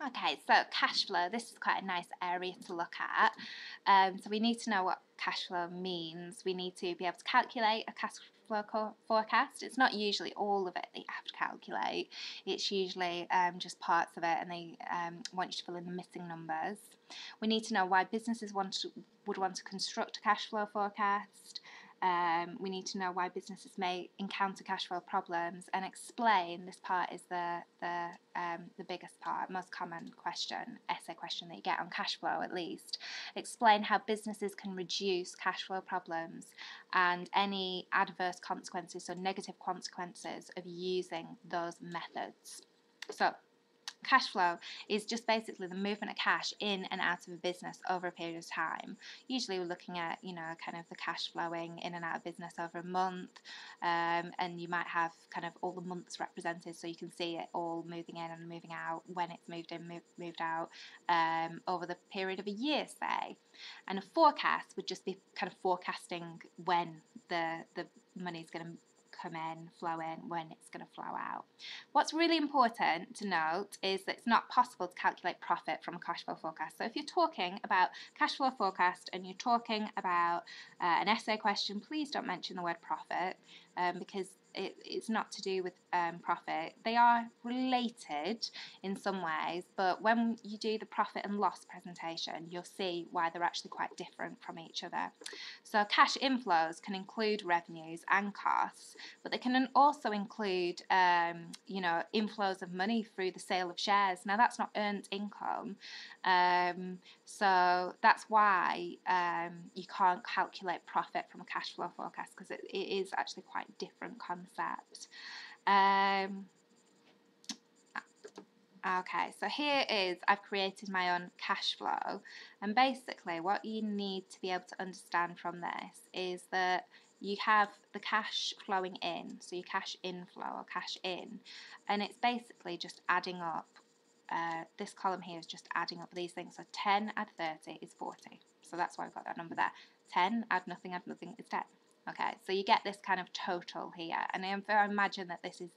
Okay, so cash flow, this is quite a nice area to look at. So we need to know what cash flow means. We need to be able to calculate a cash flow forecast. It's not usually all of it that you have to calculate. It's usually just parts of it, and they want you to fill in the missing numbers. We need to know why businesses would want to construct a cash flow forecast. We need to know why businesses may encounter cash flow problems and explain. This part is the biggest part, most common question, essay question that you get on cash flow at least. Explain how businesses can reduce cash flow problems and any adverse consequences, so negative consequences of using those methods. So cash flow is just basically the movement of cash in and out of a business over a period of time. Usually we're looking at, kind of the cash flowing in and out of business over a month, and you might have kind of all the months represented, so you can see it all moving in and moving out, when it's moved in, moved out, over the period of a year, say. And a forecast would just be kind of forecasting when the money is going to come in, flow in, when it's going to flow out. What's really important to note is that it's not possible to calculate profit from a cash flow forecast. So if you're talking about cash flow forecast and you're talking about an essay question, please don't mention the word profit, because it's not to do with profit. They are related in some ways, but when you do the profit and loss presentation, you'll see why they're actually quite different from each other. So cash inflows can include revenues and costs, but they can also include inflows of money through the sale of shares. Now that's not earned income, so that's why you can't calculate profit from a cash flow forecast, because it is actually quite a different concept. Okay, so here is, I've created my own cash flow, and basically what you need to be able to understand from this is that you have the cash flowing in, so your cash inflow or cash in, and it's basically just adding up. This column here is just adding up these things. So 10 add 30 is 40. So that's why I've got that number there. 10 add nothing is 10. Okay, so you get this kind of total here, and I imagine that this is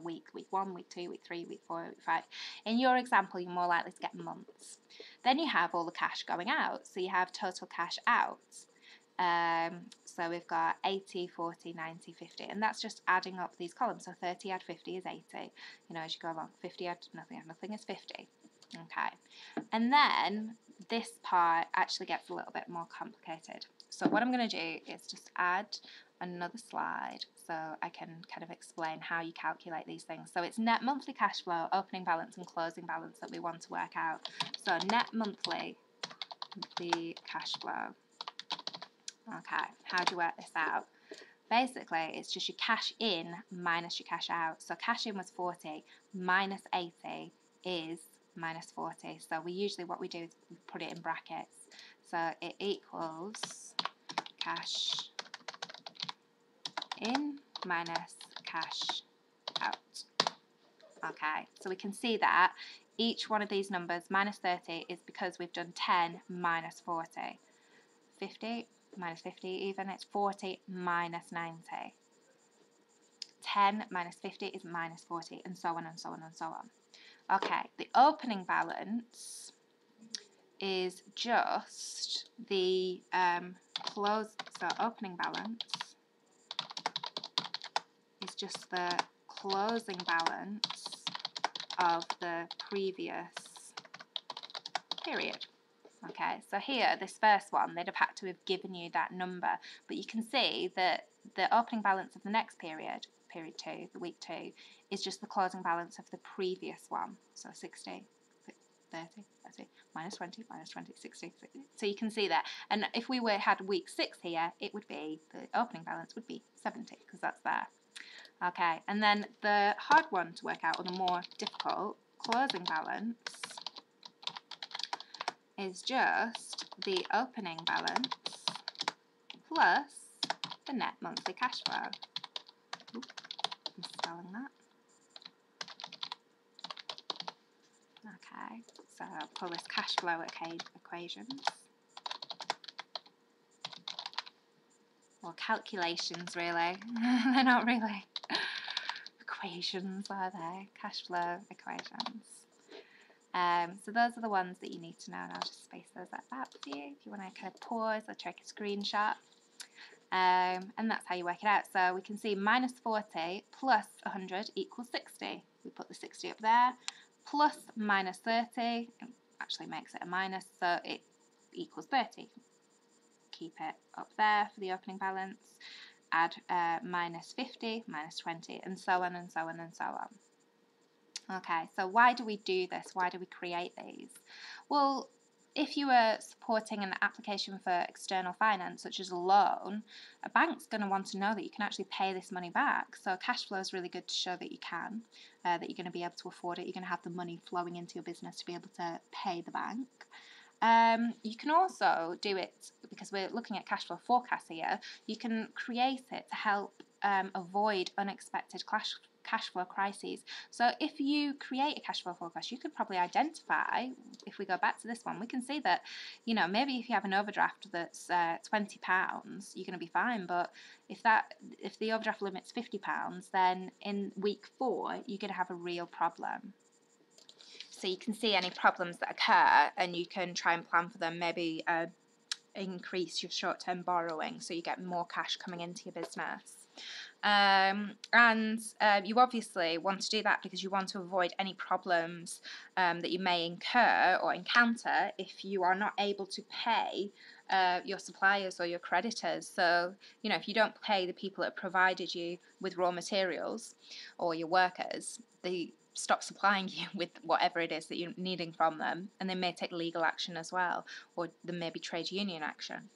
week 1, week 2, week 3, week 4, week 5. In your example, you're more likely to get months. Then you have all the cash going out, so you have total cash out. So we've got 80, 40, 90, 50, and that's just adding up these columns. So 30 add 50 is 80. As you go along, 50 add nothing is 50. Okay, and then this part actually gets a little bit more complicated. So what I'm going to do is just add another slide so I can kind of explain how you calculate these things. So it's net monthly cash flow, opening balance and closing balance that we want to work out. So net monthly cash flow. Okay, how do you work this out? Basically, it's just your cash in minus your cash out. So cash in was 40, minus 80 is minus 40. So what we do is we put it in brackets. So it equals cash in minus cash out. Okay, so we can see that each one of these numbers, minus 30, is because we've done 10 minus 40. 50 minus 50 even, it's 40 minus 90. 10 minus 50 is minus 40, and so on and so on and so on. Okay, the opening balance is just the opening balance is just the closing balance of the previous period. Okay, so here, this first one, they'd have had to have given you that number, but you can see that the opening balance of the next period, period 2, the week 2, is just the closing balance of the previous one. So 60, 30, let's see, minus 20, 60, 60. So you can see that. And if we had week 6 here, it would be, the opening balance would be 70, because that's there. Okay, and then the hard one to work out, or the more difficult, closing balance, is just the opening balance plus the net monthly cash flow. Oops, I'm spelling that. Okay, so I'll call this cash flow equations. Or calculations, really. They're not really equations, are they? Cash flow equations. So those are the ones that you need to know, and I'll just space those like that for you if you want to kind of pause or take a screenshot. And that's how you work it out. So we can see minus 40 plus 100 equals 60. We put the 60 up there, plus minus 30 actually makes it a minus, so it equals 30. Keep it up there for the opening balance. Add minus 50, minus 20, and so on and so on and so on. Okay, so why do we do this? Why do we create these? Well, if you were supporting an application for external finance, such as a loan, a bank's going to want to know that you can actually pay this money back. So cash flow is really good to show that you can, that you're going to be able to afford it. You're going to have the money flowing into your business to be able to pay the bank. You can also do it, because we're looking at cash flow forecasts here, you can create it to help avoid unexpected cash flow crises. So if you create a cash flow forecast, you could probably identify, if we go back to this one, we can see that, you know, maybe if you have an overdraft that's £20, you're going to be fine. But if the overdraft limit's £50, then in week 4, you're going to have a real problem. So you can see any problems that occur, and you can try and plan for them. Maybe increase your short-term borrowing so you get more cash coming into your business. You obviously want to do that because you want to avoid any problems that you may incur or encounter if you are not able to pay your suppliers or your creditors. So, you know, if you don't pay the people that provided you with raw materials or your workers, they stop supplying you with whatever it is that you're needing from them, and they may take legal action as well, or there may be trade union action.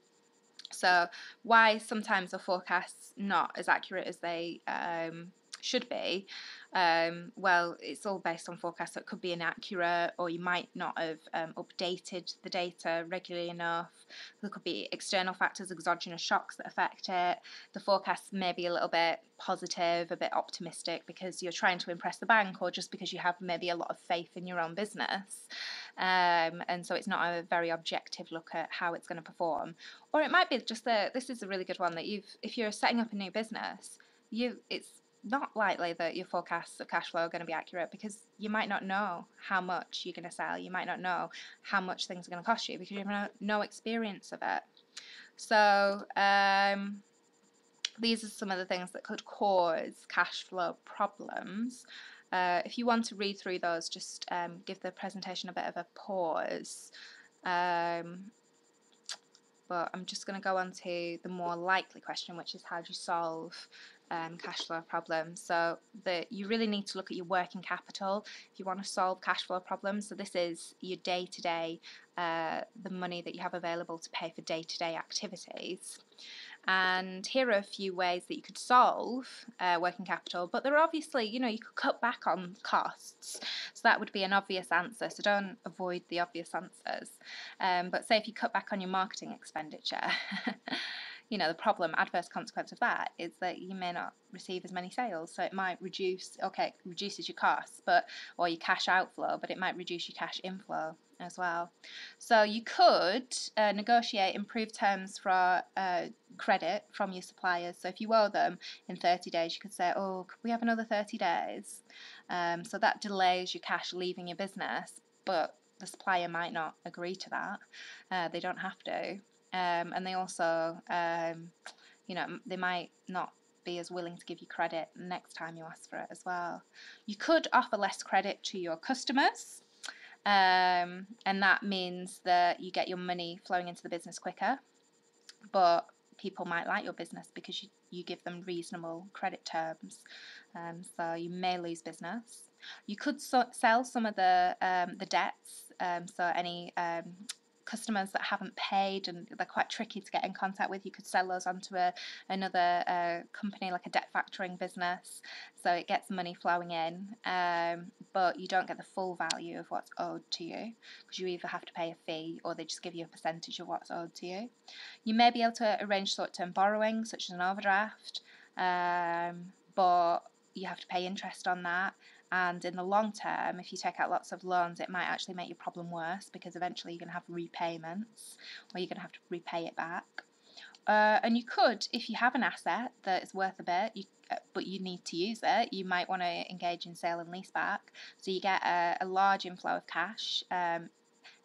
So why sometimes the forecasts not as accurate as they should be? Well, it's all based on forecasts, so it could be inaccurate, or you might not have updated the data regularly enough. There could be external factors, exogenous shocks that affect it. The forecasts may be a little bit positive, a bit optimistic because you're trying to impress the bank, or just because you have maybe a lot of faith in your own business. And so it's not a very objective look at how it's going to perform. Or it might be just that this is a really good one, that if you're setting up a new business, it's not likely that your forecasts of cash flow are going to be accurate, because you might not know how much you're going to sell. You might not know how much things are going to cost you because you have no experience of it. So these are some of the things that could cause cash flow problems. If you want to read through those, just give the presentation a bit of a pause. But I'm just going to go on to the more likely question, which is how do you solve cash flow problems. So you really need to look at your working capital if you want to solve cash flow problems. So this is your day-to-day, the money that you have available to pay for day-to-day activities. And here are a few ways that you could solve working capital, but there are obviously, you know, you could cut back on costs. So that would be an obvious answer. So don't avoid the obvious answers. But say if you cut back on your marketing expenditure, you know, the adverse consequence of that is that you may not receive as many sales. So it might reduces your costs, or your cash outflow, but it might reduce your cash inflow as well. So you could negotiate improved terms for credit from your suppliers. So if you owe them in 30 days, you could say, oh, could we have another 30 days? So that delays your cash leaving your business, but the supplier might not agree to that. They don't have to. And they also, you know, they might not be as willing to give you credit next time you ask for it as well. You could offer less credit to your customers, and that means that you get your money flowing into the business quicker, but people might like your business because you give them reasonable credit terms, so you may lose business. You could sell some of the debts, so any customers that haven't paid and they're quite tricky to get in contact with, you could sell those onto another company, like a debt factoring business, so it gets money flowing in, but you don't get the full value of what's owed to you, because you either have to pay a fee or they just give you a percentage of what's owed to you. You may be able to arrange short-term borrowing, such as an overdraft, but you have to pay interest on that. And in the long term, if you take out lots of loans, it might actually make your problem worse, because eventually you're going to have repayments, or you're going to have to repay it back. And you could, if you have an asset that is worth a bit, but you need to use it, you might want to engage in sale and leaseback. So you get a large inflow of cash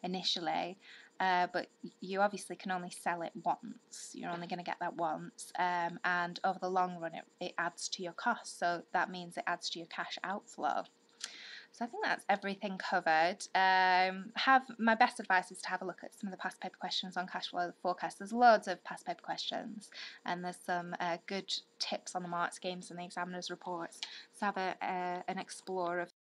initially, but you obviously can only sell it once. You're only going to get that once, and over the long run, it adds to your costs. So that means it adds to your cash outflow. So I think that's everything covered. My best advice is to have a look at some of the past paper questions on cash flow forecast. There's loads of past paper questions, and there's some good tips on the mark schemes and the examiner's reports. So have an explore of